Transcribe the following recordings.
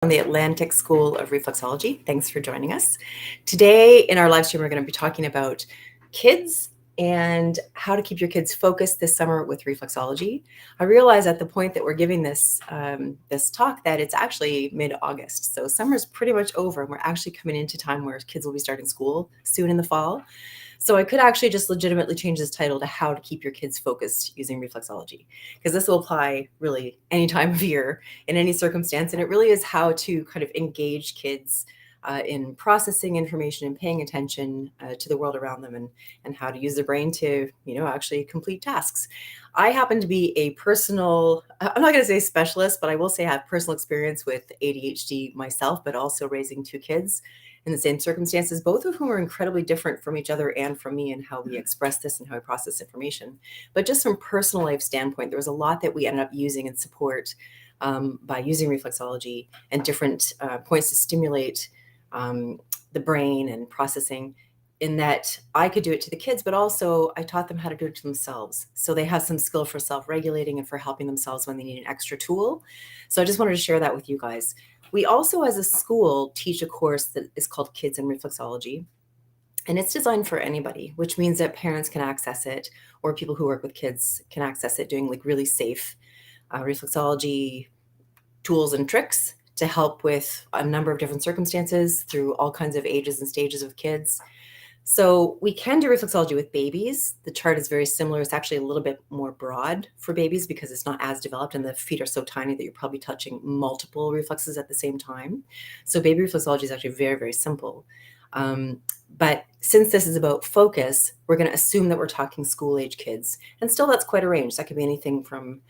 from the Atlantic School of Reflexology. Thanks for joining us. Today in our live stream, we're going to be talking about kids and how to keep your kids focused this summer with reflexology. I realize at the point that we're giving this talk that it's actually mid-August. So summer's pretty much over and we're actually coming into time where kids will be starting school soon in the fall. So I could actually just legitimately change this title to How to Keep Your Kids Focused Using Reflexology, because this will apply really any time of year in any circumstance. And it really is how to kind of engage kids in processing information and paying attention to the world around them, and how to use their brain to, actually complete tasks. I happen to be a personal, I'm not going to say specialist, but I will say I have personal experience with ADHD myself, but also raising two kids in the same circumstances, both of whom are incredibly different from each other and from me and how we express this and how we process information. But just from personal life standpoint, there was a lot that we ended up using in support by using reflexology and different points to stimulate the brain and processing, in that I could do it to the kids, but also I taught them how to do it to themselves. So they have some skill for self-regulating and for helping themselves when they need an extra tool. So I just wanted to share that with you guys. We also, as a school, teach a course that is called Kids in Reflexology, and it's designed for anybody, which means that parents can access it, or people who work with kids can access it, doing like really safe reflexology tools and tricks to help with a number of different circumstances through all kinds of ages and stages of kids. So we can do reflexology with babies. The chart is very similar. It's actually a little bit more broad for babies because it's not as developed and the feet are so tiny that you're probably touching multiple reflexes at the same time. So baby reflexology is actually very, very simple. But since this is about focus, we're going to assume that we're talking school-age kids. And still, that's quite a range. That could be anything from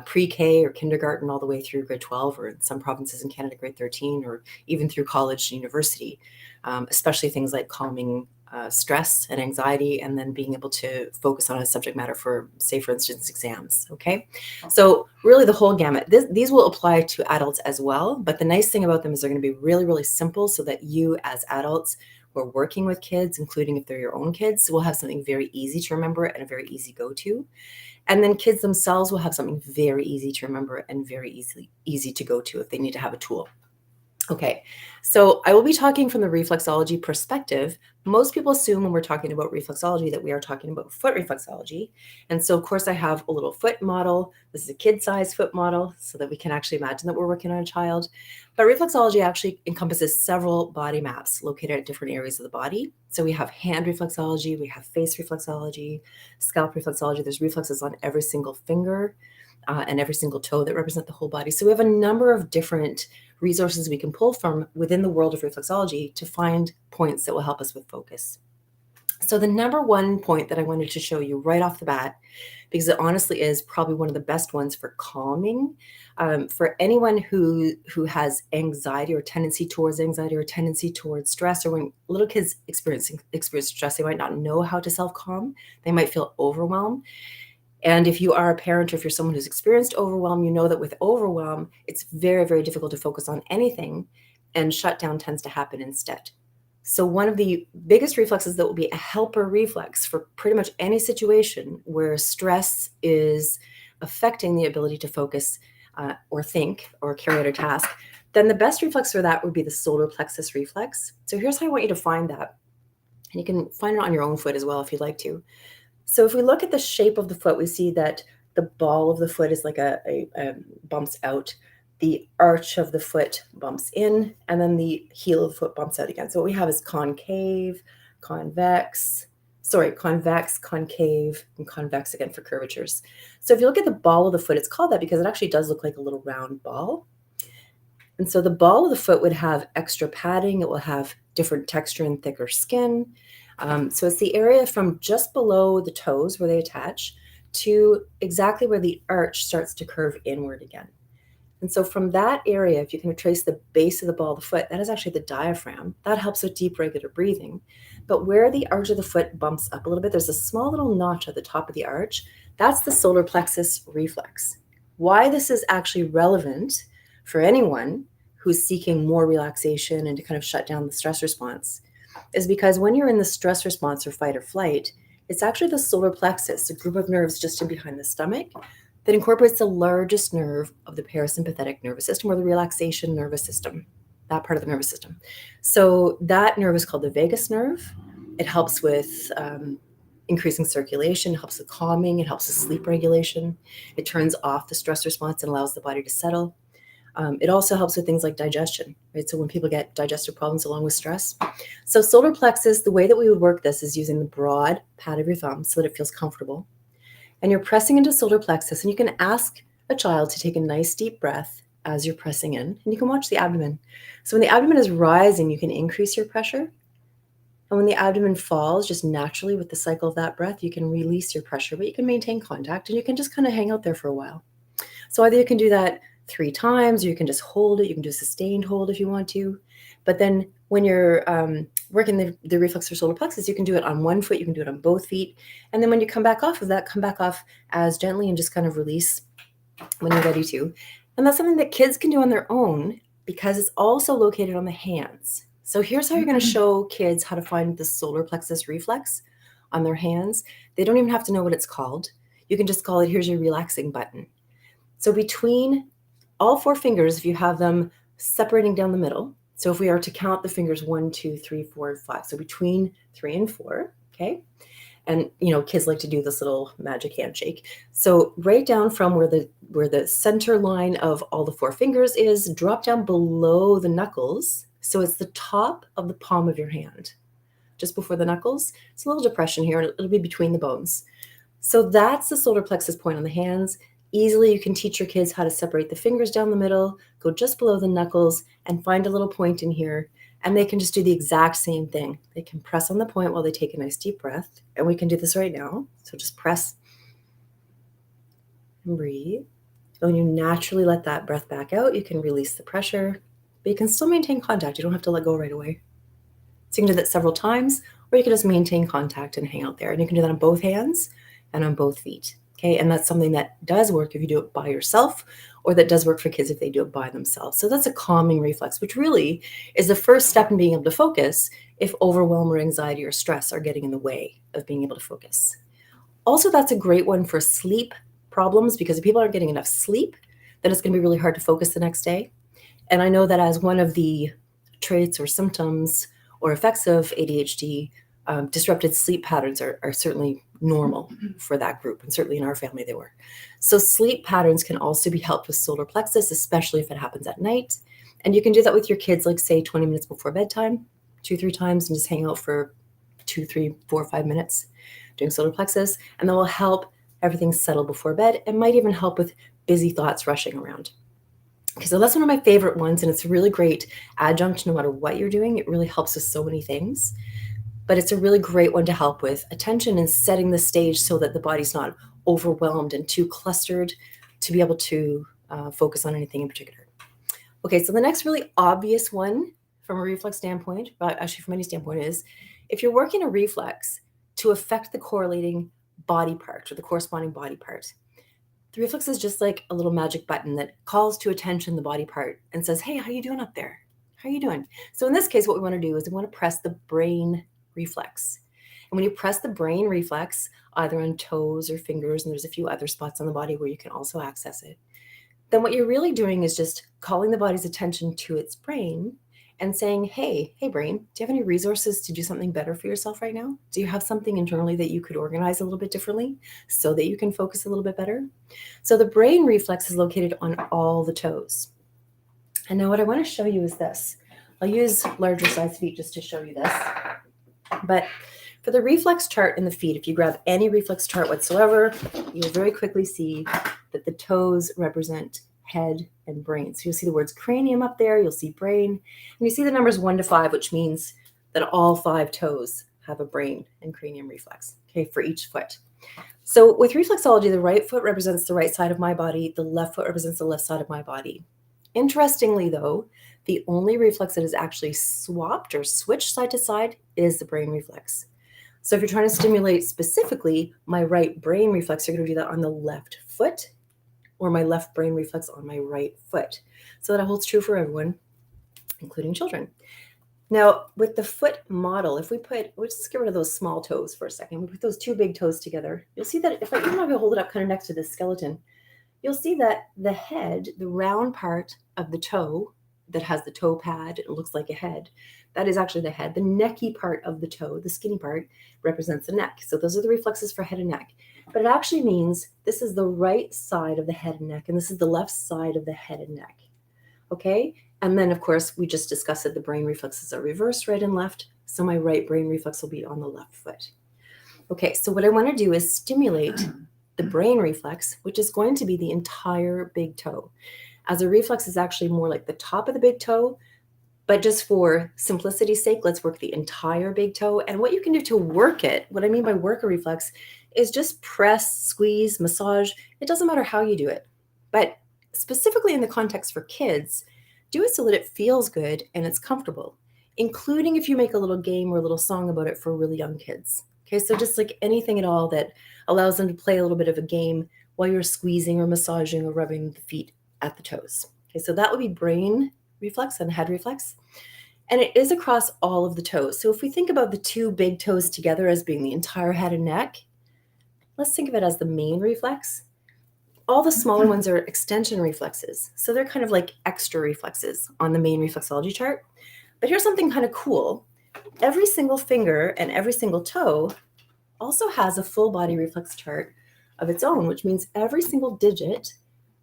pre-K or kindergarten all the way through grade 12, or in some provinces in Canada, grade 13, or even through college and university, especially things like calming stress and anxiety, and then being able to focus on a subject matter for, say, for instance, exams. Okay, so really the whole gamut. These will apply to adults as well, but the nice thing about them is they're going to be really, really simple, so that you as adults who are working with kids, including if they're your own kids, will have something very easy to remember and a very easy go-to. And then kids themselves will have something very easy to remember and very easy to go to if they need to have a tool. Okay, so I will be talking from the reflexology perspective. Most people assume when we're talking about reflexology that we are talking about foot reflexology. And so, of course, I have a little foot model. This is a kid-sized foot model so that we can actually imagine that we're working on a child. But reflexology actually encompasses several body maps located at different areas of the body. So we have hand reflexology, we have face reflexology, scalp reflexology. There's reflexes on every single finger and every single toe that represent the whole body. So we have a number of different resources we can pull from within the world of reflexology to find points that will help us with focus. So the number one point that I wanted to show you right off the bat, because it honestly is probably one of the best ones for calming, for anyone who has anxiety or tendency towards anxiety or tendency towards stress, or when little kids experience stress, they might not know how to self-calm. They might feel overwhelmed. And if you are a parent, or if you're someone who's experienced overwhelm, you know that with overwhelm, it's very, very difficult to focus on anything, and shutdown tends to happen instead. So one of the biggest reflexes that will be a helper reflex for pretty much any situation where stress is affecting the ability to focus or think or carry out a task, then the best reflex for that would be the solar plexus reflex. So here's how I want you to find that. And you can find it on your own foot as well if you'd like to. So if we look at the shape of the foot, we see that the ball of the foot is like a bumps out, the arch of the foot bumps in, and then the heel of the foot bumps out again. So what we have is convex, concave, and convex again for curvatures. So if you look at the ball of the foot, it's called that because it actually does look like a little round ball. And so the ball of the foot would have extra padding. It will have different texture and thicker skin. So it's the area from just below the toes where they attach to exactly where the arch starts to curve inward again. And so from that area, if you can trace the base of the ball of the foot, that is actually the diaphragm. That helps with deep, regular breathing. But where the arch of the foot bumps up a little bit, there's a small little notch at the top of the arch. That's the solar plexus reflex. Why this is actually relevant for anyone who's seeking more relaxation and to kind of shut down the stress response is because when you're in the stress response or fight or flight, it's actually the solar plexus, a group of nerves just in behind the stomach, that incorporates the largest nerve of the parasympathetic nervous system, or the relaxation nervous system, that part of the nervous system. So that nerve is called the vagus nerve. It helps with increasing circulation, helps with calming, it helps with sleep regulation. It turns off the stress response and allows the body to settle. It also helps with things like digestion, right? So when people get digestive problems along with stress. So solar plexus, the way that we would work this is using the broad pad of your thumb so that it feels comfortable. And you're pressing into solar plexus, and you can ask a child to take a nice deep breath as you're pressing in, and you can watch the abdomen. So when the abdomen is rising, you can increase your pressure. And when the abdomen falls, just naturally with the cycle of that breath, you can release your pressure, but you can maintain contact and you can just kind of hang out there for a while. So either you can do that 3 times, or you can just hold it. You can do a sustained hold if you want to. But then when you're working the reflex for solar plexus, you can do it on one foot, you can do it on both feet. And then when you come back off of that, come back off as gently and just kind of release when you're ready to. And that's something that kids can do on their own because it's also located on the hands. So here's how you're going to show kids how to find the solar plexus reflex on their hands. They don't even have to know what it's called. You can just call it, here's your relaxing button. So between all 4 fingers, if you have them separating down the middle, so if we are to count the fingers 1, 2, 3, 4, 5, so between 3 and 4, okay? And kids like to do this little magic handshake. So right down from where the center line of all the 4 fingers is, drop down below the knuckles. So it's the top of the palm of your hand, just before the knuckles. It's a little depression here, and it'll be between the bones. So that's the solar plexus point on the hands. Easily, you can teach your kids how to separate the fingers down the middle, go just below the knuckles, and find a little point in here. And they can just do the exact same thing. They can press on the point while they take a nice deep breath. And we can do this right now. So just press and breathe. And when you naturally let that breath back out, you can release the pressure, but you can still maintain contact. You don't have to let go right away. So you can do that several times, or you can just maintain contact and hang out there. And you can do that on both hands and on both feet. Okay, and that's something that does work if you do it by yourself, or that does work for kids if they do it by themselves. So that's a calming reflex, which really is the first step in being able to focus if overwhelm or anxiety or stress are getting in the way of being able to focus. Also, that's a great one for sleep problems, because if people aren't getting enough sleep, then it's going to be really hard to focus the next day. And I know that as one of the traits or symptoms or effects of ADHD, disrupted sleep patterns are certainly normal for that group, and certainly in our family they were. So sleep patterns can also be helped with solar plexus, especially if it happens at night. And you can do that with your kids, like say 20 minutes before bedtime, 2-3 times, and just hang out for 2, 3, 4, 5 minutes doing solar plexus, and that will help everything settle before bed, and might even help with busy thoughts rushing around. Okay, so that's one of my favorite ones, and it's a really great adjunct no matter what you're doing. It really helps with so many things. But it's a really great one to help with attention and setting the stage so that the body's not overwhelmed and too clustered to be able to focus on anything in particular. Okay, so the next really obvious one from a reflex standpoint, but actually from any standpoint, is if you're working a reflex to affect the correlating body part or the corresponding body part, the reflex is just like a little magic button that calls to attention the body part and says, hey, how you doing up there? How are you doing? So in this case, what we want to do is we want to press the brain reflex. And when you press the brain reflex, either on toes or fingers, and there's a few other spots on the body where you can also access it, then what you're really doing is just calling the body's attention to its brain and saying, hey brain, do you have any resources to do something better for yourself right now? Do you have something internally that you could organize a little bit differently so that you can focus a little bit better? So the brain reflex is located on all the toes. And now what I want to show you is this. I'll use larger size feet just to show you this. But for the reflex chart in the feet, if you grab any reflex chart whatsoever, you'll very quickly see that the toes represent head and brain. So you'll see the words cranium up there, you'll see brain, and you see the numbers 1 to 5, which means that all 5 toes have a brain and cranium reflex, okay, for each foot. So with reflexology, the right foot represents the right side of my body, the left foot represents the left side of my body. Interestingly, though, the only reflex that is actually swapped or switched side to side is the brain reflex. So if you're trying to stimulate specifically my right brain reflex, you're going to do that on the left foot, or my left brain reflex on my right foot. So that holds true for everyone, including children. Now, with the foot model, if let's just get rid of those small toes for a second. We put those 2 big toes together. You'll see that if I hold it up kind of next to this skeleton, you'll see that the head, the round part of the toe that has the toe pad, it looks like a head, that is actually the head. The necky part of the toe, the skinny part, represents the neck. So those are the reflexes for head and neck. But it actually means this is the right side of the head and neck, and this is the left side of the head and neck. Okay? And then, of course, we just discussed that the brain reflexes are reversed, right and left. So my right brain reflex will be on the left foot. Okay, so what I want to do is stimulate the brain reflex, which is going to be the entire big toe. As a reflex is actually more like the top of the big toe, but just for simplicity's sake, let's work the entire big toe. And what you can do to work it, what I mean by work a reflex, is just press, squeeze, massage. It doesn't matter how you do it. But specifically in the context for kids, do it so that it feels good and it's comfortable, including if you make a little game or a little song about it for really young kids. Okay, so just like anything at all that allows them to play a little bit of a game while you're squeezing or massaging or rubbing the feet at the toes. Okay, so that would be brain reflex and head reflex. And it is across all of the toes. So if we think about the two big toes together as being the entire head and neck, let's think of it as the main reflex. All the smaller ones are extension reflexes. So they're kind of like extra reflexes on the main reflexology chart. But here's something kind of cool. Every single finger and every single toe also has a full body reflex chart of its own, which means every single digit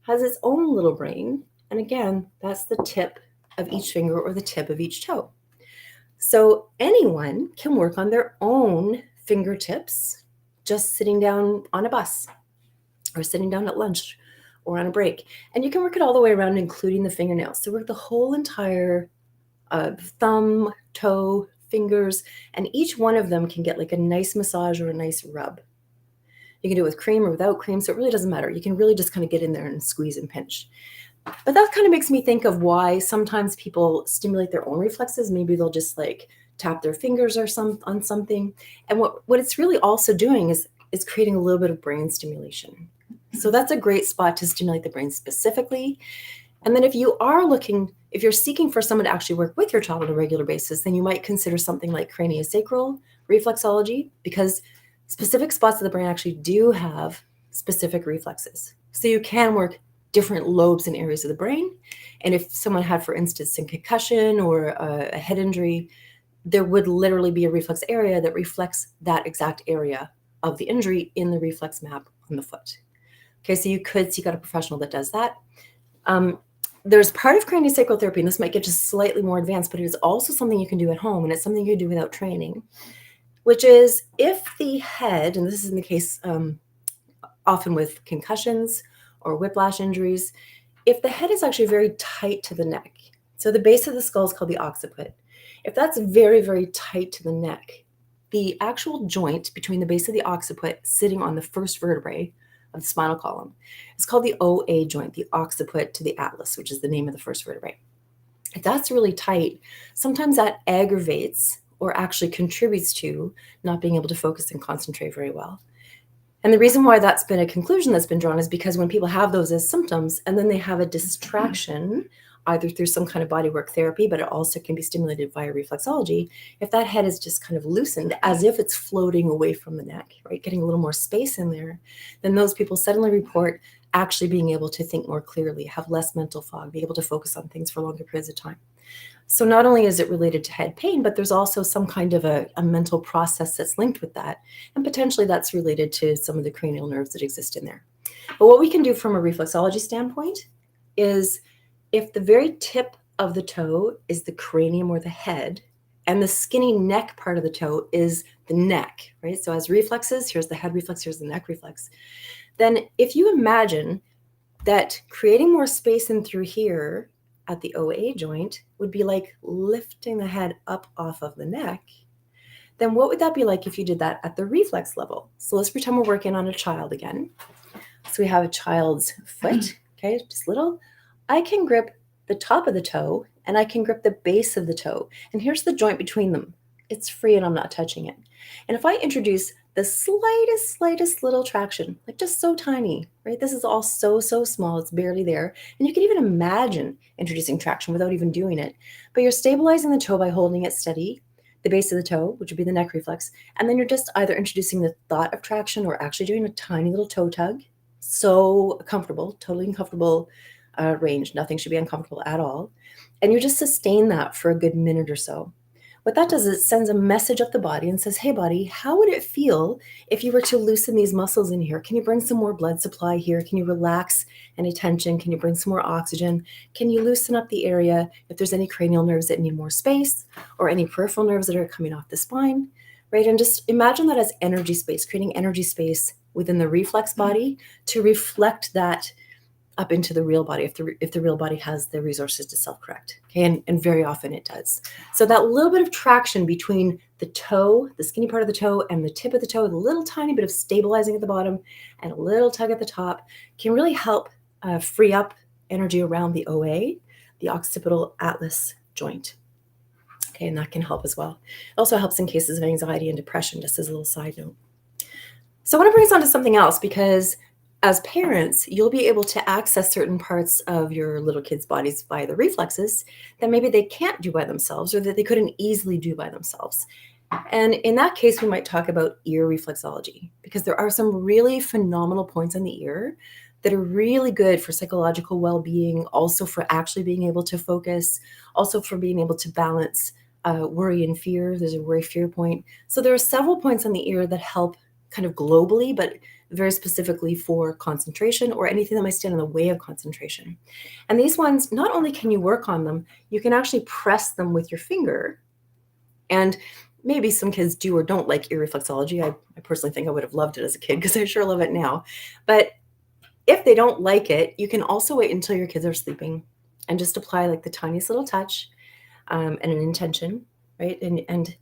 has its own little brain. And again, that's the tip of each finger or the tip of each toe. So anyone can work on their own fingertips just sitting down on a bus or sitting down at lunch or on a break. And you can work it all the way around, including the fingernails. So work the whole entire thumb, toe, fingers, and each one of them can get like a nice massage or a nice rub. You can do it with cream or without cream, so it really doesn't matter. You can really just kind of get in there and squeeze and pinch. But that kind of makes me think of why sometimes people stimulate their own reflexes. Maybe they'll just like tap their fingers or on something. And what it's really also doing is creating a little bit of brain stimulation. So that's a great spot to stimulate the brain specifically. And then if you're seeking for someone to actually work with your child on a regular basis, then you might consider something like craniosacral reflexology, because specific spots of the brain actually do have specific reflexes. So you can work different lobes and areas of the brain. And if someone had, for instance, a concussion or a head injury, there would literally be a reflex area that reflects that exact area of the injury in the reflex map on the foot. Okay, so you could seek out a professional that does that. There's part of craniosacral therapy, and this might get just slightly more advanced, but it is also something you can do at home, and it's something you can do without training, which is if the head, and this is in the case often with concussions or whiplash injuries, if the head is actually very tight to the neck, so the base of the skull is called the occiput. If that's very, very tight to the neck, the actual joint between the base of the occiput sitting on the first vertebrae of the spinal column is called the OA joint, the occiput to the atlas, which is the name of the first vertebrae. If that's really tight, sometimes that aggravates or actually contributes to not being able to focus and concentrate very well. And the reason why that's been a conclusion that's been drawn is because when people have those as symptoms and then they have a distraction, either through some kind of bodywork therapy, but it also can be stimulated via reflexology, if that head is just kind of loosened as if it's floating away from the neck, right, getting a little more space in there, then those people suddenly report actually being able to think more clearly, have less mental fog, be able to focus on things for longer periods of time. So not only is it related to head pain, but there's also some kind of a mental process that's linked with that. And potentially that's related to some of the cranial nerves that exist in there. But what we can do from a reflexology standpoint is if the very tip of the toe is the cranium or the head, and the skinny neck part of the toe is the neck, right? So as reflexes, here's the head reflex, here's the neck reflex. Then if you imagine that creating more space in through here at the OA joint would be like lifting the head up off of the neck, then what would that be like if you did that at the reflex level? So let's pretend we're working on a child again. So we have a child's foot, okay, just little. I can grip the top of the toe and I can grip the base of the toe. And here's the joint between them. It's free and I'm not touching it. And if I introduce the slightest little traction, like just so tiny, right? This is all so small, it's barely there. And you can even imagine introducing traction without even doing it. But you're stabilizing the toe by holding it steady, the base of the toe, which would be the neck reflex. And then you're just either introducing the thought of traction or actually doing a tiny little toe tug. So comfortable, totally uncomfortable range. Nothing should be uncomfortable at all. And you just sustain that for a good minute or so. What that does is it sends a message up the body and says, hey, body, how would it feel if you were to loosen these muscles in here? Can you bring some more blood supply here? Can you relax any tension? Can you bring some more oxygen? Can you loosen up the area if there's any cranial nerves that need more space or any peripheral nerves that are coming off the spine, right? And just imagine that as energy space, creating energy space within the reflex body to reflect that up into the real body if the real body has the resources to self-correct. Okay, and very often it does. So that little bit of traction between the toe, the skinny part of the toe, and the tip of the toe, with a little tiny bit of stabilizing at the bottom and a little tug at the top, can really help free up energy around the OA, the occipital atlas joint. Okay, and that can help as well. It also helps in cases of anxiety and depression, just as a little side note. So I want to bring us on to something else, because as parents, you'll be able to access certain parts of your little kids' bodies via the reflexes that maybe they can't do by themselves or that they couldn't easily do by themselves. And in that case, we might talk about ear reflexology, because there are some really phenomenal points on the ear that are really good for psychological well-being, also for actually being able to focus, also for being able to balance worry and fear. There's a worry-fear point. So there are several points on the ear that help kind of globally, but very specifically for concentration or anything that might stand in the way of concentration. And these ones, not only can you work on them, you can actually press them with your finger. And maybe some kids do or don't like ear reflexology. I personally think I would have loved it as a kid, because I sure love it now. But if they don't like it, you can also wait until your kids are sleeping and just apply like the tiniest little touch and an intention, right? And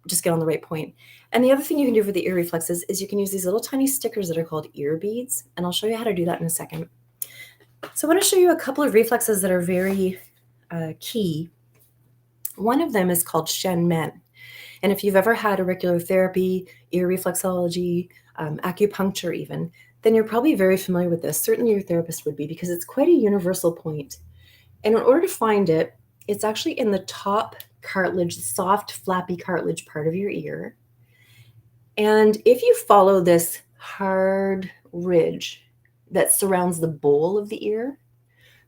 just get on the right point. And the other thing you can do for the ear reflexes is you can use these little tiny stickers that are called ear beads. And I'll show you how to do that in a second. So I want to show you a couple of reflexes that are very key. One of them is called Shen Men. And if you've ever had auricular therapy, ear reflexology, acupuncture even, then you're probably very familiar with this. Certainly your therapist would be, because it's quite a universal point. And in order to find it, it's actually in the top cartilage, soft, flappy cartilage part of your ear. And if you follow this hard ridge that surrounds the bowl of the ear,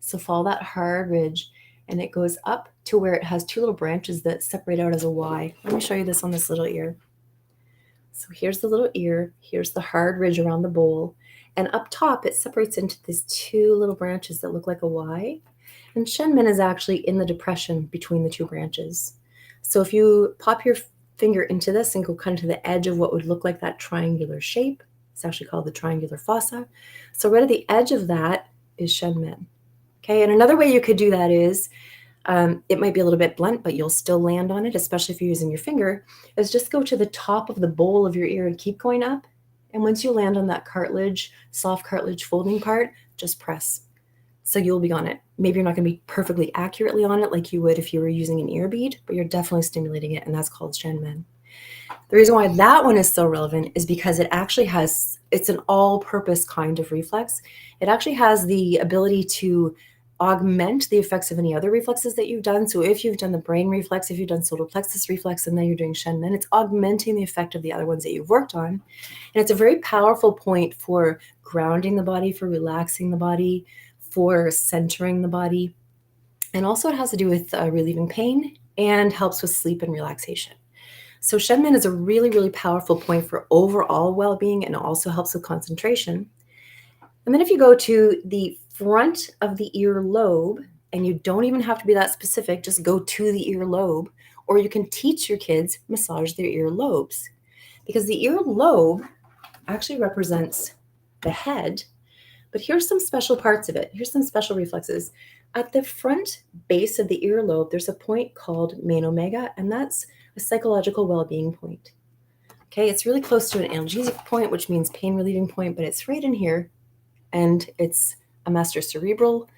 so follow that hard ridge, and it goes up to where it has two little branches that separate out as a Y. Let me show you this on this little ear. So here's the little ear, here's the hard ridge around the bowl, and up top it separates into these two little branches that look like a Y. And Shen Men is actually in the depression between the two branches. So if you pop your finger into this and go kind of to the edge of what would look like that triangular shape, it's actually called the triangular fossa. So right at the edge of that is Shen Men. Okay, and another way you could do that is, it might be a little bit blunt, but you'll still land on it, especially if you're using your finger, is just go to the top of the bowl of your ear and keep going up. And once you land on that cartilage, soft cartilage folding part, just press. So you'll be on it. Maybe you're not going to be perfectly accurately on it like you would if you were using an ear bead, but you're definitely stimulating it, and that's called Shen Men. The reason why that one is so relevant is because it actually has, it's an all-purpose kind of reflex. It actually has the ability to augment the effects of any other reflexes that you've done. So if you've done the brain reflex, if you've done solar plexus reflex, and then you're doing Shen Men, it's augmenting the effect of the other ones that you've worked on. And it's a very powerful point for grounding the body, for relaxing the body, for centering the body. And also it has to do with relieving pain and helps with sleep and relaxation. So Shen Men is a really, really powerful point for overall well-being, and also helps with concentration. And then if you go to the front of the ear lobe, and you don't even have to be that specific, just go to the ear lobe, or you can teach your kids massage their ear lobes, because the ear lobe actually represents the head. But here's some special parts of it. Here's some special reflexes. At the front base of the earlobe, there's a point called main omega, and that's a psychological well-being point. Okay, it's really close to an analgesic point, which means pain relieving point, but it's right in here, and it's a master cerebral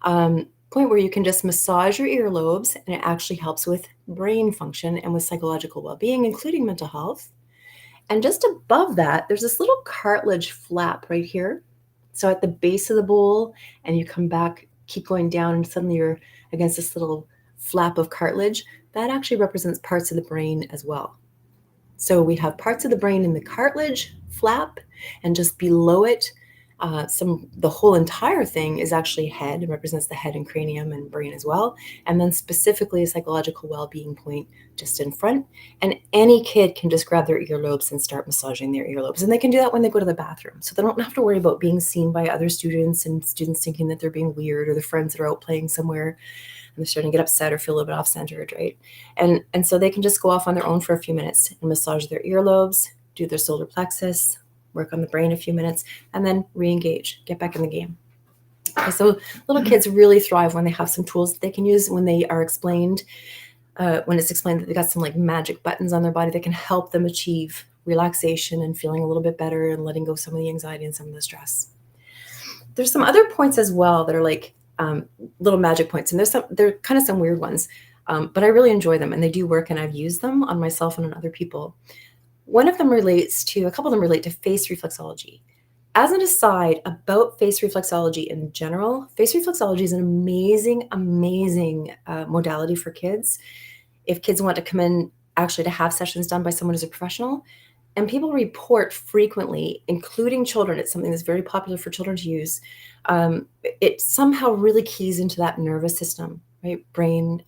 point where you can just massage your earlobes, and it actually helps with brain function and with psychological well-being, including mental health. And just above that, there's this little cartilage flap right here. So at the base of the bowl, and you come back, keep going down, and suddenly you're against this little flap of cartilage. That actually represents parts of the brain as well. So we have parts of the brain in the cartilage flap, and just below it, The whole entire thing is actually head. It represents the head and cranium and brain as well. And then specifically a psychological well-being point just in front. And any kid can just grab their earlobes and start massaging their earlobes. And they can do that when they go to the bathroom. So they don't have to worry about being seen by other students and students thinking that they're being weird, or their friends that are out playing somewhere and they're starting to get upset or feel a little bit off-centered, right? And so they can just go off on their own for a few minutes and massage their earlobes, do their solar plexus, work on the brain a few minutes, and then re-engage, get back in the game. Okay, so little kids really thrive when they have some tools that they can use when they are explained, when it's explained that they got some like magic buttons on their body that can help them achieve relaxation and feeling a little bit better and letting go some of the anxiety and some of the stress. There's some other points as well that are like little magic points, and they're kind of some weird ones, but I really enjoy them and they do work, and I've used them on myself and on other people. A couple of them relate to face reflexology. As an aside about face reflexology in general, face reflexology is an amazing, amazing modality for kids. If kids want to come in actually to have sessions done by someone who's a professional, and people report frequently, including children, it's something that's very popular for children to use. It somehow really keys into that nervous system, right? Brain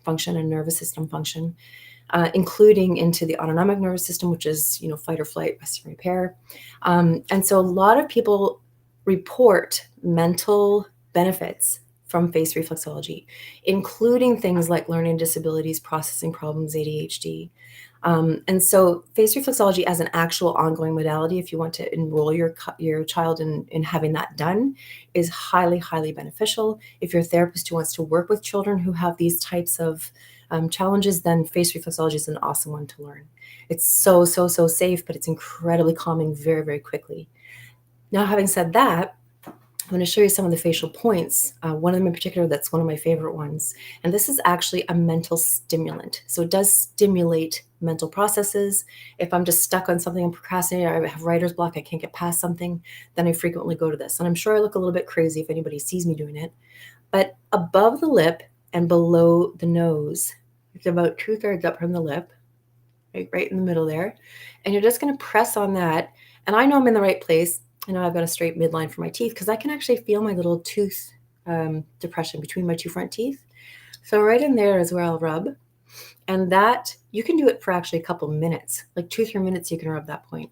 function and nervous system function. Including into the autonomic nervous system, which is, fight or flight, rest and repair. And so a lot of people report mental benefits from face reflexology, including things like learning disabilities, processing problems, ADHD. And so face reflexology as an actual ongoing modality, if you want to enroll your child in having that done, is highly, highly beneficial. If you're a therapist who wants to work with children who have these types of challenges, then face reflexology is an awesome one to learn. It's so, so, so safe, but it's incredibly calming very, very quickly. Now, having said that, I'm going to show you some of the facial points. One of them in particular that's one of my favorite ones. And this is actually a mental stimulant. So it does stimulate mental processes. If I'm just stuck on something, I'm procrastinating, I have writer's block, I can't get past something, then I frequently go to this. And I'm sure I look a little bit crazy if anybody sees me doing it. But above the lip and below the nose, it's about 2/3 up from the lip, right in the middle there. And you're just going to press on that. And I know I'm in the right place. I know I've got a straight midline for my teeth because I can actually feel my little tooth depression between my two front teeth. So right in there is where I'll rub. And that, you can do it for actually a couple minutes, like 2-3 minutes, you can rub that point.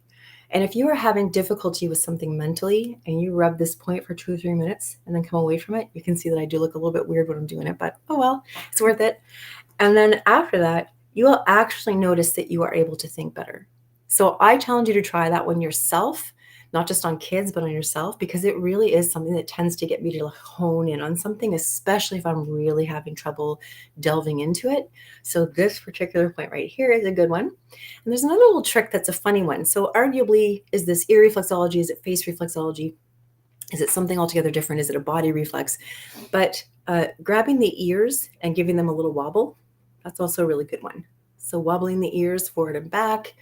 And if you are having difficulty with something mentally and you rub this point for 2 or 3 minutes and then come away from it, you can see that I do look a little bit weird when I'm doing it, but oh well, it's worth it. And then after that, you will actually notice that you are able to think better. So I challenge you to try that one yourself, not just on kids, but on yourself, because it really is something that tends to get me to hone in on something, especially if I'm really having trouble delving into it. So this particular point right here is a good one. And there's another little trick that's a funny one. So arguably, is this ear reflexology? Is it face reflexology? Is it something altogether different? Is it a body reflex? But grabbing the ears and giving them a little wobble, that's also a really good one. So wobbling the ears forward and back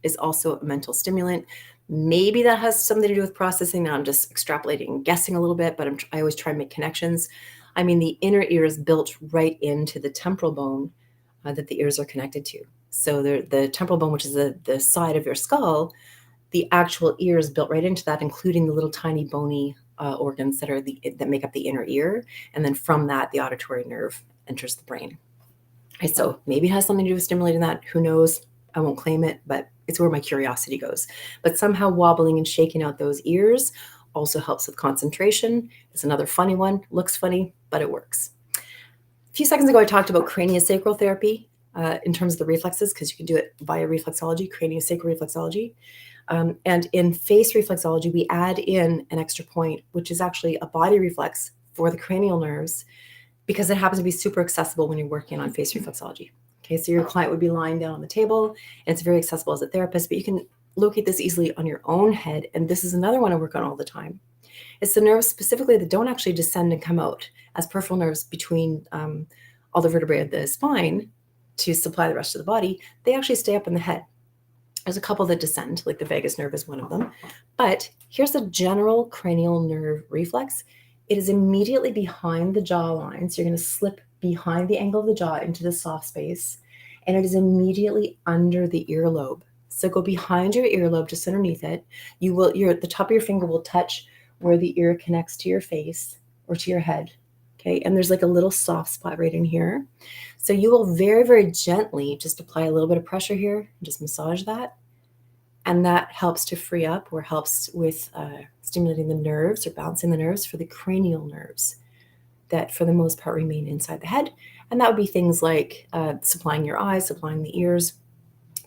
is also a mental stimulant. Maybe that has something to do with processing. Now I'm just extrapolating and guessing a little bit, but I always try and make connections. I mean, the inner ear is built right into the temporal bone that the ears are connected to. So the temporal bone, which is the side of your skull, the actual ear is built right into that, including the little tiny bony organs that make up the inner ear. And then from that, the auditory nerve enters the brain. Right, so maybe it has something to do with stimulating that. Who knows? I won't claim it, but it's where my curiosity goes. But somehow wobbling and shaking out those ears also helps with concentration. It's another funny one. Looks funny, but it works. A few seconds ago, I talked about craniosacral therapy in terms of the reflexes, because you can do it via reflexology, craniosacral reflexology. And in face reflexology, we add in an extra point, which is actually a body reflex for the cranial nerves, because it happens to be super accessible when you're working on face reflexology. Okay, so your client would be lying down on the table, and it's very accessible as a therapist, but you can locate this easily on your own head. And this is another one I work on all the time. It's the nerves specifically that don't actually descend and come out as peripheral nerves between all the vertebrae of the spine to supply the rest of the body. They actually stay up in the head. There's a couple that descend, like the vagus nerve is one of them. But here's a general cranial nerve reflex. It is immediately behind the jawline. So you're going to slip behind the angle of the jaw into the soft space. And it is immediately under the earlobe. So go behind your earlobe, just underneath it. The top of your finger will touch where the ear connects to your face or to your head. Okay, and there's like a little soft spot right in here. So you will very, very gently just apply a little bit of pressure here and just massage that. And that helps to free up or helps with stimulating the nerves or balancing the nerves for the cranial nerves that for the most part remain inside the head. And that would be things like supplying your eyes, supplying the ears,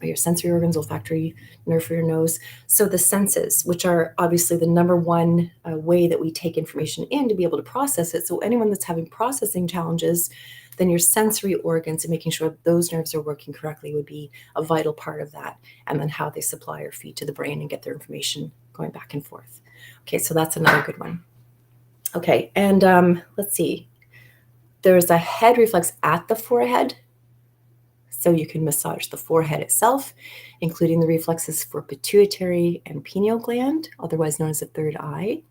or your sensory organs, olfactory nerve for your nose. So the senses, which are obviously the number one way that we take information in to be able to process it. So anyone that's having processing challenges, then your sensory organs and making sure those nerves are working correctly would be a vital part of that. And then how they supply or feed to the brain and get their information going back and forth. Okay, so that's another good one. Okay, and let's see. There's a head reflex at the forehead. So you can massage the forehead itself, including the reflexes for pituitary and pineal gland, otherwise known as the third eye.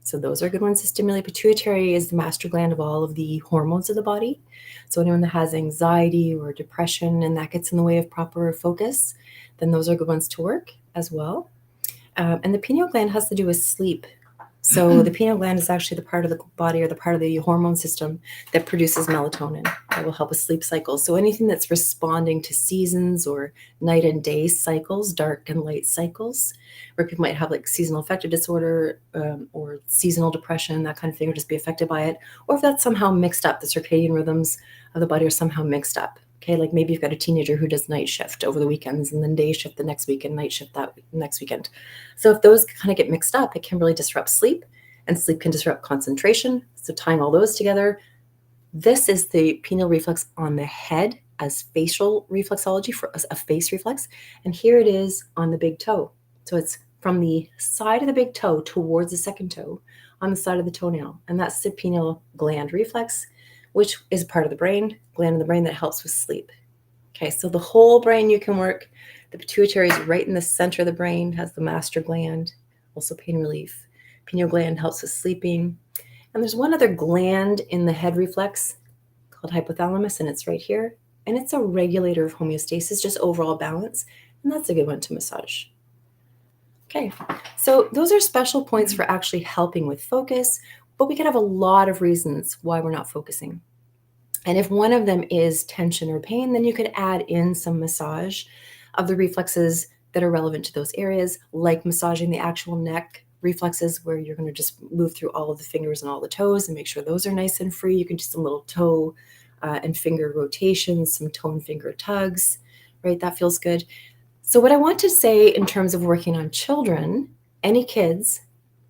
So those are good ones to stimulate. Pituitary is the master gland of all of the hormones of the body. So anyone that has anxiety or depression and that gets in the way of proper focus, then those are good ones to work as well. And the pineal gland has to do with sleep. So the pineal gland is actually the part of the body or the part of the hormone system that produces melatonin that will help with sleep cycles. So anything that's responding to seasons or night and day cycles, dark and light cycles, where people might have like seasonal affective disorder or seasonal depression, that kind of thing, or just be affected by it. Or if that's somehow mixed up, the circadian rhythms of the body are somehow mixed up. Okay, like maybe you've got a teenager who does night shift over the weekends and then day shift the next week and night shift that next weekend. So if those kind of get mixed up, it can really disrupt sleep, and sleep can disrupt concentration. So tying all those together, this is the pineal reflex on the head as facial reflexology for a face reflex. And here it is on the big toe. So it's from the side of the big toe towards the second toe on the side of the toenail. And that's the pineal gland reflex, which is part of the brain, gland in the brain that helps with sleep. Okay, so the whole brain you can work. The pituitary is right in the center of the brain, has the master gland, also pain relief. Pineal gland helps with sleeping. And there's one other gland in the head reflex called hypothalamus, and it's right here. And it's a regulator of homeostasis, just overall balance. And that's a good one to massage. Okay, so those are special points for actually helping with focus, but we could have a lot of reasons why we're not focusing. And if one of them is tension or pain, then you could add in some massage of the reflexes that are relevant to those areas, like massaging the actual neck reflexes, where you're going to just move through all of the fingers and all the toes and make sure those are nice and free. You can do some little toe and finger rotations, some toe and finger tugs, right? That feels good. So what I want to say in terms of working on children, any kids,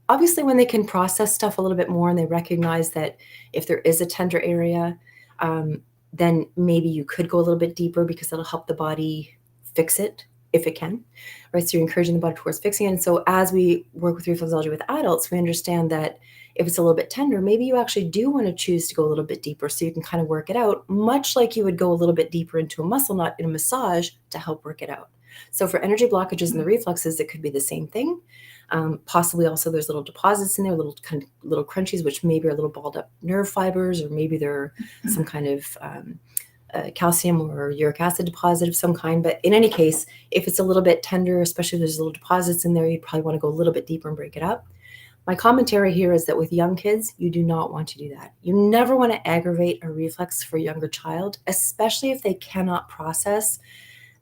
obviously when they can process stuff a little bit more and they recognize that if there is a tender area, then maybe you could go a little bit deeper because that'll help the body fix it if it can, right? So you're encouraging the body towards fixing it. And so as we work with reflexology with adults, we understand that if it's a little bit tender, maybe you actually do want to choose to go a little bit deeper so you can kind of work it out, much like you would go a little bit deeper into a muscle knot in a massage to help work it out. So for energy blockages in the reflexes, it could be the same thing. Possibly also there's little deposits in there, little crunchies, which maybe are little balled up nerve fibers, or maybe they're some kind of calcium or uric acid deposit of some kind. But in any case, if it's a little bit tender, especially if there's little deposits in there, you'd probably want to go a little bit deeper and break it up. My commentary here is that with young kids, you do not want to do that. You never want to aggravate a reflex for a younger child, especially if they cannot process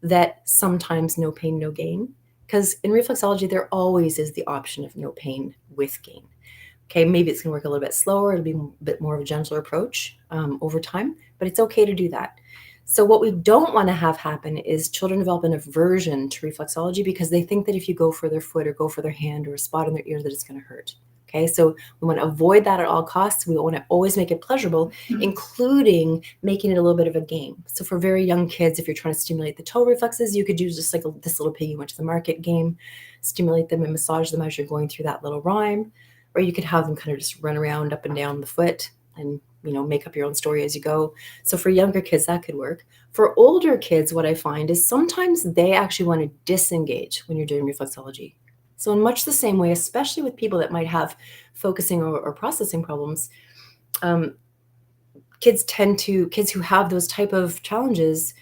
that sometimes no pain, no gain. Because in reflexology, there always is the option of no pain with gain. Okay, maybe it's going to work a little bit slower. It'll be a bit more of a gentler approach over time, but it's okay to do that. So what we don't want to have happen is children develop an aversion to reflexology because they think that if you go for their foot or go for their hand or a spot on their ear that it's going to hurt. Okay, so we want to avoid that at all costs. We want to always make it pleasurable, including making it a little bit of a game. So for very young kids, if you're trying to stimulate the toe reflexes, you could use just like this little piggy went to the market game, stimulate them and massage them as you're going through that little rhyme. Or you could have them kind of just run around up and down the foot and, make up your own story as you go. So for younger kids, that could work. For older kids, what I find is sometimes they actually want to disengage when you're doing reflexology. So in much the same way, especially with people that might have focusing or processing problems, kids who have those type of challenges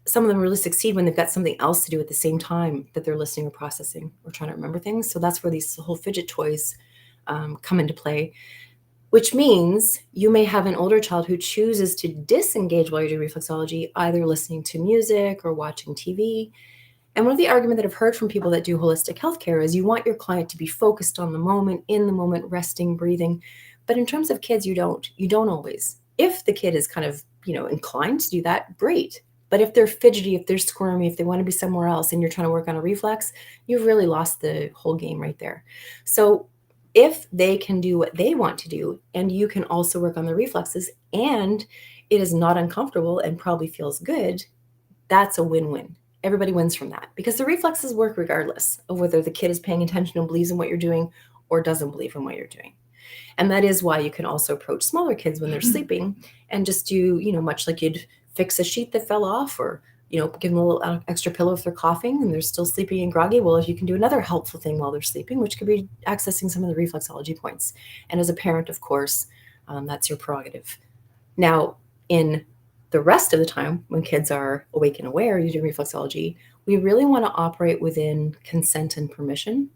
some of them really succeed when they've got something else to do at the same time that they're listening or processing or trying to remember things. So that's where these whole fidget toys come into play, which means you may have an older child who chooses to disengage while you're doing reflexology, either listening to music or watching TV. And one of the arguments that I've heard from people that do holistic healthcare is you want your client to be focused on the moment, in the moment, resting, breathing. But in terms of kids, you don't. You don't always. If the kid is kind of, inclined to do that, great. But if they're fidgety, if they're squirmy, if they want to be somewhere else and you're trying to work on a reflex, you've really lost the whole game right there. So if they can do what they want to do and you can also work on the reflexes and it is not uncomfortable and probably feels good, that's a win-win. Everybody wins from that because the reflexes work regardless of whether the kid is paying attention and believes in what you're doing or doesn't believe in what you're doing. And that is why you can also approach smaller kids when they're sleeping and just do, much like you'd fix a sheet that fell off or, give them a little extra pillow if they're coughing and they're still sleepy and groggy. Well, if you can do another helpful thing while they're sleeping, which could be accessing some of the reflexology points. And as a parent, of course, that's your prerogative. Now, in the rest of the time, when kids are awake and aware, you do reflexology, we really want to operate within consent and permission,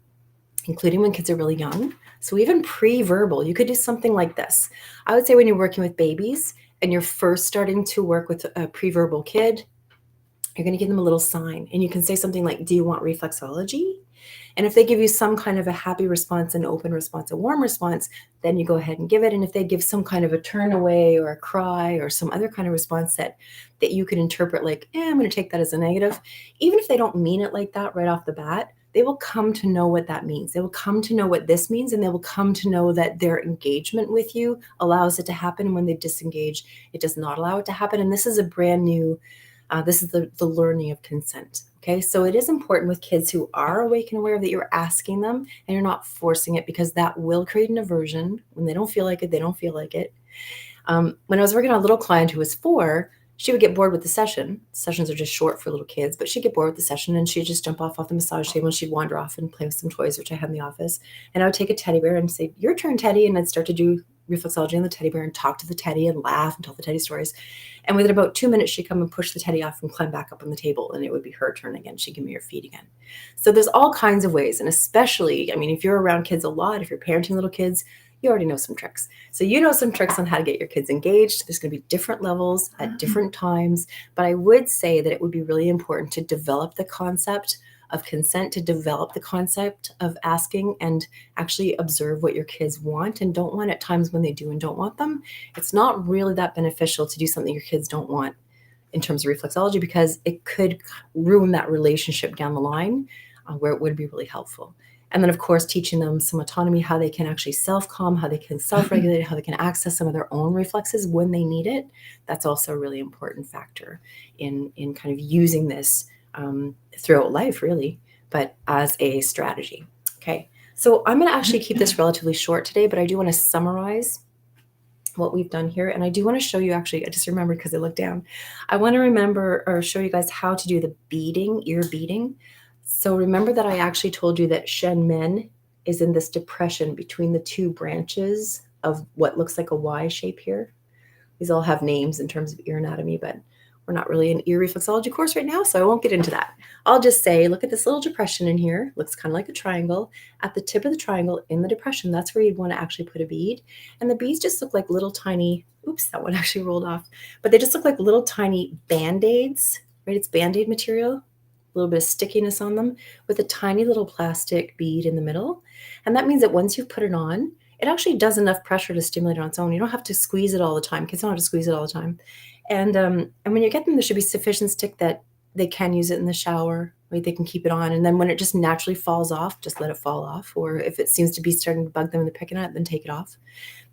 including when kids are really young. So even pre-verbal, you could do something like this. I would say when you're working with babies and you're first starting to work with a pre-verbal kid, you're going to give them a little sign. And you can say something like, do you want reflexology? And if they give you some kind of a happy response, an open response, a warm response, then you go ahead and give it. And if they give some kind of a turn away or a cry or some other kind of response that you could interpret like, I'm going to take that as a negative, even if they don't mean it like that right off the bat, they will come to know what that means. They will come to know what this means, and they will come to know that their engagement with you allows it to happen. And when they disengage, it does not allow it to happen. And this is a brand new this is the learning of consent. Okay, so it is important with kids who are awake and aware that you're asking them and you're not forcing it, because that will create an aversion. When they don't feel like it, they don't feel like it. When I was working on a little client who was 4, she would get bored with the session. Sessions are just short for little kids, but she'd get bored with the session and she'd just jump off the massage table and she'd wander off and play with some toys, which I had in the office. And I would take a teddy bear and say, your turn, Teddy. And I'd start to do reflexology on the teddy bear and talk to the teddy and laugh and tell the teddy stories. And within about 2 minutes, she'd come and push the teddy off and climb back up on the table, and it would be her turn again. She'd give me her feet again. So there's all kinds of ways. And especially, if you're around kids a lot, if you're parenting little kids, you already know some tricks. So you know some tricks on how to get your kids engaged. There's going to be different levels at different times. But I would say that it would be really important to develop the concept of consent, to develop the concept of asking and actually observe what your kids want and don't want at times when they do and don't want them. It's not really that beneficial to do something your kids don't want in terms of reflexology, because it could ruin that relationship down the line where it would be really helpful. And then, of course, teaching them some autonomy, how they can actually self-calm, how they can self-regulate, how they can access some of their own reflexes when they need it. That's also a really important factor in kind of using this throughout life, really, but as a strategy. Okay, so I'm going to actually keep this relatively short today, but I do want to summarize what we've done here. And I do want to show you, actually, I just remembered because I looked down. I want to remember or show you guys how to do the beading, ear beading. So remember that I actually told you that Shen Men is in this depression between the 2 branches of what looks like a Y shape here. These all have names in terms of ear anatomy, but we're not really an ear reflexology course right now, so I won't get into that. I'll just say, look at this little depression in here. Looks kind of like a triangle. At the tip of the triangle in the depression, that's where you'd want to actually put a bead. And the beads just look like little tiny, oops, that one actually rolled off. But they just look like little tiny Band-Aids, right? It's Band-Aid material, a little bit of stickiness on them with a tiny little plastic bead in the middle. And that means that once you've put it on, it actually does enough pressure to stimulate it on its own. You don't have to squeeze it all the time. Kids don't have to squeeze it all the time. And when you get them, there should be sufficient stick that they can use it in the shower, right? They can keep it on. And then when it just naturally falls off, just let it fall off. Or if it seems to be starting to bug them and they're picking at it, then take it off.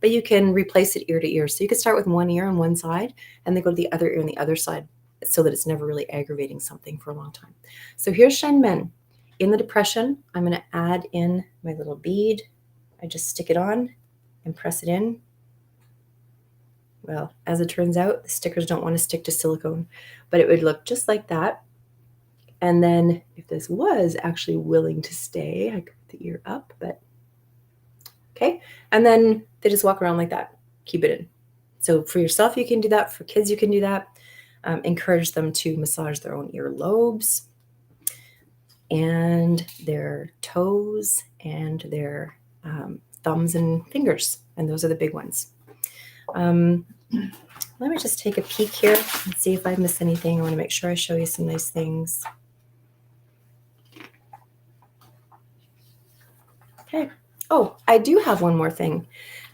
But you can replace it ear to ear. So you could start with one ear on one side and then go to the other ear on the other side so that it's never really aggravating something for a long time. So here's Shen Men. In the depression, I'm going to add in my little bead. I just stick it on and press it in. Well, as it turns out, the stickers don't want to stick to silicone, but it would look just like that. And then if this was actually willing to stay, I could put the ear up, but okay. And then they just walk around like that. Keep it in. So for yourself, you can do that. For kids, you can do that. Encourage them to massage their own ear lobes and their toes and their thumbs and fingers. And those are the big ones. Let me just take a peek here and see if I missed anything. I want to make sure I show you some nice things. Okay. Oh, I do have one more thing.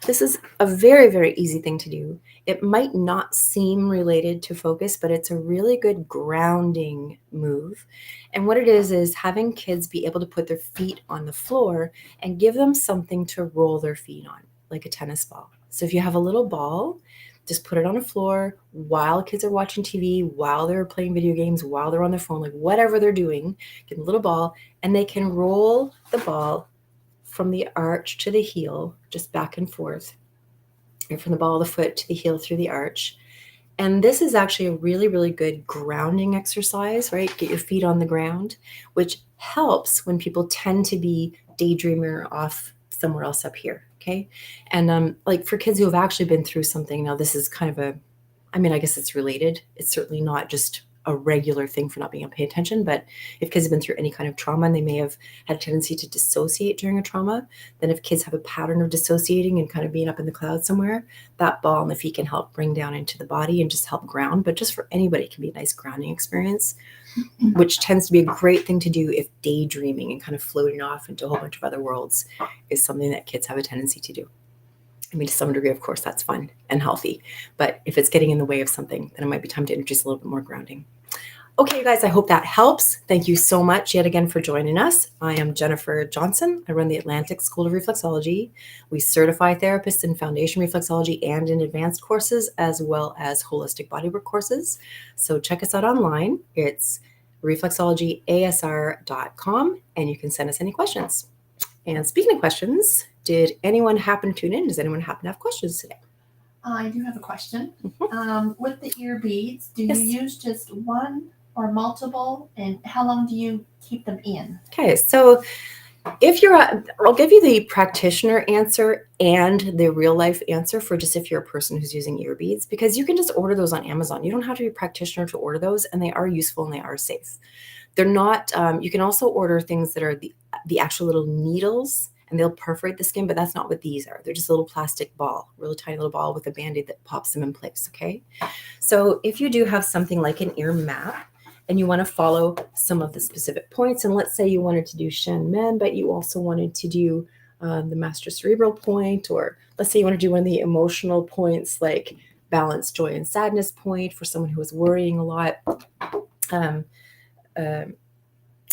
This is a very, very easy thing to do. It might not seem related to focus, but it's a really good grounding move. And what it is having kids be able to put their feet on the floor and give them something to roll their feet on, like a tennis ball. So if you have a little ball, just put it on the floor while kids are watching TV, while they're playing video games, while they're on their phone, like whatever they're doing, get a little ball, and they can roll the ball from the arch to the heel, just back and forth, and from the ball of the foot to the heel through the arch. And this is actually a really, really good grounding exercise, right? Get your feet on the ground, which helps when people tend to be daydreaming or off somewhere else up here, okay? And like for kids who have actually been through something, now this is kind of I guess it's related. It's certainly not just a regular thing for not being able to pay attention, but if kids have been through any kind of trauma and they may have had a tendency to dissociate during a trauma, then if kids have a pattern of dissociating and kind of being up in the clouds somewhere, that ball on the feet can help bring down into the body and just help ground. But just for anybody, it can be a nice grounding experience, which tends to be a great thing to do if daydreaming and kind of floating off into a whole bunch of other worlds is something that kids have a tendency to do. I mean, to some degree, of course, that's fun and healthy. But if it's getting in the way of something, then it might be time to introduce a little bit more grounding. Okay, you guys, I hope that helps. Thank you so much yet again for joining us. I am Jennifer Johnson. I run the Atlantic School of Reflexology. We certify therapists in foundation reflexology and in advanced courses, as well as holistic bodywork courses. So check us out online. It's reflexologyasr.com, and you can send us any questions. And speaking of questions, did anyone happen to tune in? Does anyone happen to have questions today? I do have a question. With the ear beads, do Yes. you use just one or multiple, and how long do you keep them in? Okay, so I'll give you the practitioner answer and the real life answer for just if you're a person who's using ear beads, because you can just order those on Amazon. You don't have to be a practitioner to order those, and they are useful and they are safe. They're not, you can also order things that are the actual little needles, and they'll perforate the skin, but that's not what these are. They're just a little plastic ball, really tiny little ball with a Band-Aid that pops them in place, okay? So if you do have something like an ear map, and you want to follow some of the specific points, and let's say you wanted to do Shen Men, but you also wanted to do the master cerebral point, or let's say you want to do one of the emotional points like balance, joy, and sadness point for someone who is worrying a lot.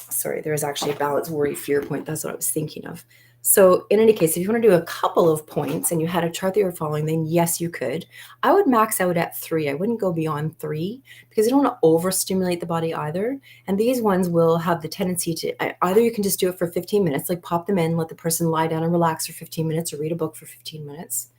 Sorry, there is actually a balance, worry, fear point. That's what I was thinking of. So in any case, if you want to do a couple of points and you had a chart that you're following, then yes, you could. I would max out at 3. I wouldn't go beyond 3 because you don't want to overstimulate the body either. And these ones will have the tendency to, either you can just do it for 15 minutes, like pop them in, let the person lie down and relax for 15 minutes or read a book for 15 minutes,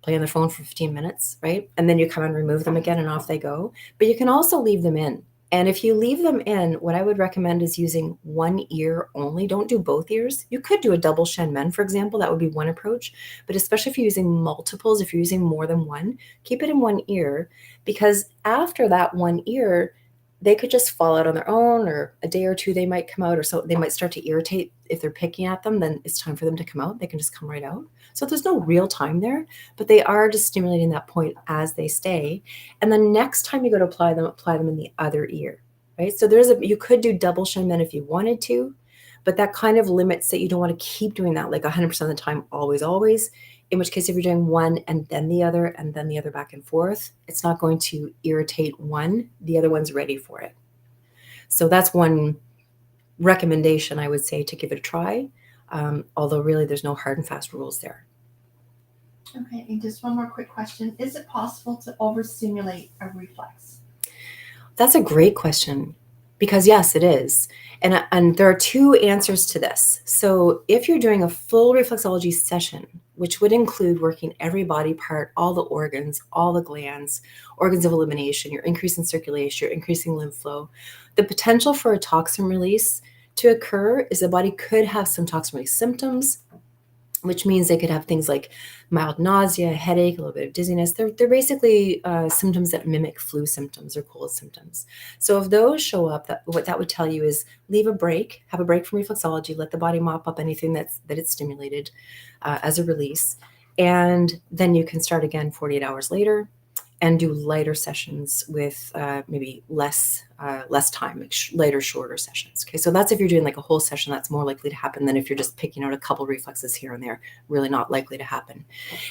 play on the phone for 15 minutes, right? And then you come and remove them again and off they go. But you can also leave them in. And if you leave them in, what I would recommend is using one ear only. Don't do both ears. You could do a double Shen Men, for example. That would be one approach. But especially if you're using multiples, if you're using more than one, keep it in one ear, because after that one ear, they could just fall out on their own, or a day or two they might come out, or so they might start to irritate. If they're picking at them, then it's time for them to come out. They can just come right out. So there's no real time there, but they are just stimulating that point as they stay. And the next time you go to apply them in the other ear, right? So you could do double Shen Men if you wanted to, but that kind of limits that you don't want to keep doing that like 100% of the time, always. In which case, if you're doing one and then the other back and forth, it's not going to irritate one. The other one's ready for it. So that's one recommendation I would say to give it a try. Although really there's no hard and fast rules there. Okay, and just one more quick question. Is it possible to overstimulate a reflex? That's a great question, because yes, it is. And there are two answers to this. So if you're doing a full reflexology session, which would include working every body part, all the organs, all the glands, organs of elimination, you're increasing circulation, you're increasing lymph flow, the potential for a toxin release to occur is the body could have some toxin release symptoms. which means they could have things like mild nausea, headache, a little bit of dizziness. They're basically symptoms that mimic flu symptoms or cold symptoms. So if those show up, what that would tell you is leave a break, have a break from reflexology, let the body mop up anything that it's stimulated as a release, and then you can start again 48 hours later and do lighter sessions with maybe less time, like lighter, shorter sessions. Okay, so that's if you're doing like a whole session, that's more likely to happen than if you're just picking out a couple reflexes here and there. Really not likely to happen.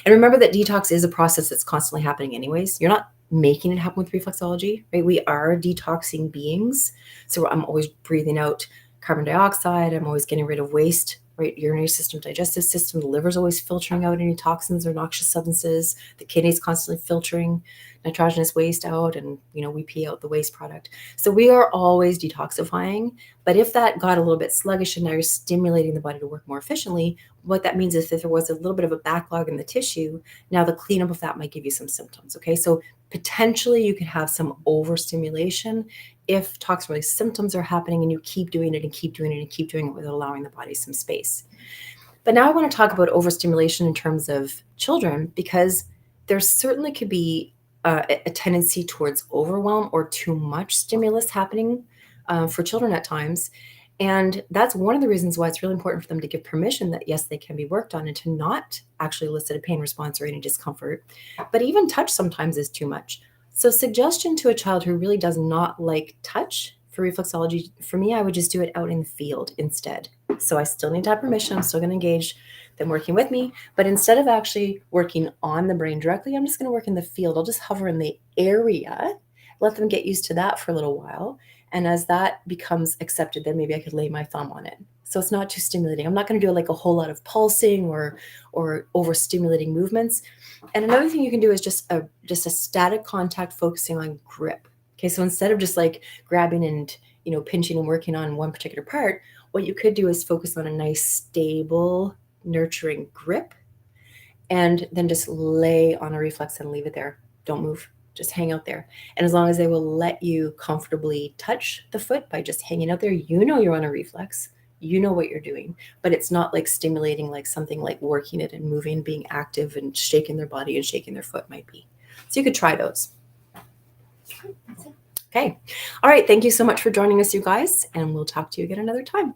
And remember that detox is a process that's constantly happening anyways. You're not making it happen with reflexology, right? We are detoxing beings. So I'm always breathing out carbon dioxide. I'm always getting rid of waste, right? Urinary system, digestive system, the liver's always filtering out any toxins or noxious substances. The kidney's constantly filtering nitrogenous waste out, and we pee out the waste product. So we are always detoxifying. But if that got a little bit sluggish and now you're stimulating the body to work more efficiently, what that means is if there was a little bit of a backlog in the tissue, now the cleanup of that might give you some symptoms. Okay, so potentially you could have some overstimulation if toxin release symptoms are happening and you keep doing it and keep doing it and keep doing it without allowing the body some space. But now I want to talk about overstimulation in terms of children, because there certainly could be a tendency towards overwhelm or too much stimulus happening for children at times. And that's one of the reasons why it's really important for them to give permission that, yes, they can be worked on and to not actually elicit a pain response or any discomfort. But even touch sometimes is too much. So, suggestion to a child who really does not like touch for reflexology, for me, I would just do it out in the field instead. So I still need to have permission. I'm still going to engage them working with me. But instead of actually working on the brain directly, I'm just going to work in the field. I'll just hover in the area, let them get used to that for a little while. And as that becomes accepted, then maybe I could lay my thumb on it. So it's not too stimulating. I'm not going to do like a whole lot of pulsing or overstimulating movements. And another thing you can do is just a static contact focusing on grip. Okay, so instead of just like grabbing and pinching and working on one particular part, what you could do is focus on a nice, stable, nurturing grip, and then just lay on a reflex and leave it there. Don't move. Just hang out there. And as long as they will let you comfortably touch the foot by just hanging out there, you're on a reflex. You know what you're doing, but it's not like stimulating like something like working it and moving, being active and shaking their body and shaking their foot might be. So you could try those. Okay. All right. Thank you so much for joining us, you guys, and we'll talk to you again another time.